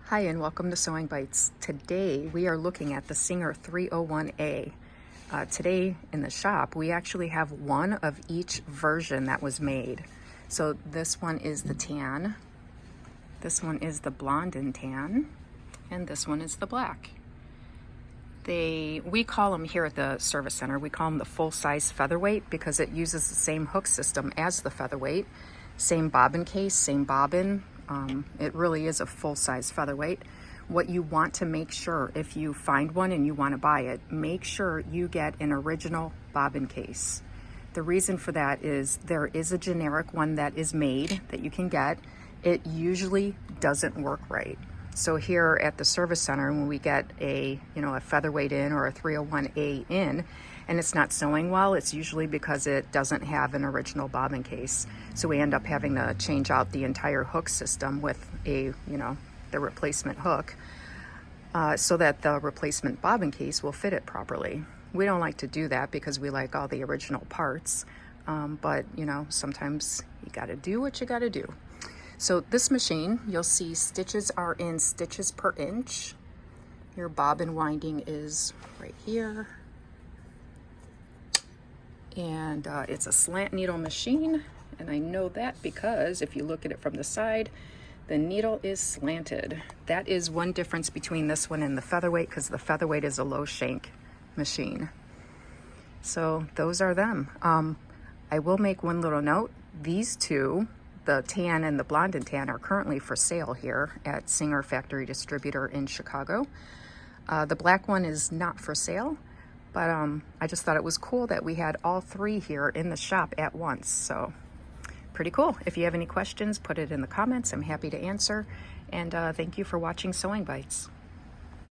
Hi and welcome to Sewing Bites. Today we are looking at the Singer 301A. Today in the shop we actually have one of each version that was made. So this one is the tan, this one is the blonde and tan, and this one is the black. We call them here at the service center, we call them the full-size featherweight because it uses the same hook system as the featherweight, same bobbin case, same bobbin. It really is a full-size featherweight. What you want to make sure, if you find one and you want to buy it, make sure you get an original bobbin case. The reason for that is there is a generic one that is made that you can get. It usually doesn't work right. So here at the service center, when we get a featherweight in or a 301A in, and it's not sewing well, it's usually because it doesn't have an original bobbin case. So we end up having to change out the entire hook system with the replacement hook so that the replacement bobbin case will fit it properly. We don't like to do that because we like all the original parts, but sometimes you gotta do what you gotta do. So this machine, you'll see stitches are in stitches per inch. Your bobbin winding is right here. And it's a slant needle machine. And I know that because if you look at it from the side, the needle is slanted. That is one difference between this one and the featherweight, because the featherweight is a low shank machine. So those are them. I will make one little note. These two, the tan and the blonde and tan, are currently for sale here at Singer Factory Distributor in Chicago. The black one is not for sale, but I just thought it was cool that we had all three here in the shop at once. So pretty cool. If you have any questions, put it in the comments. I'm happy to answer. And thank you for watching Sewing Bites.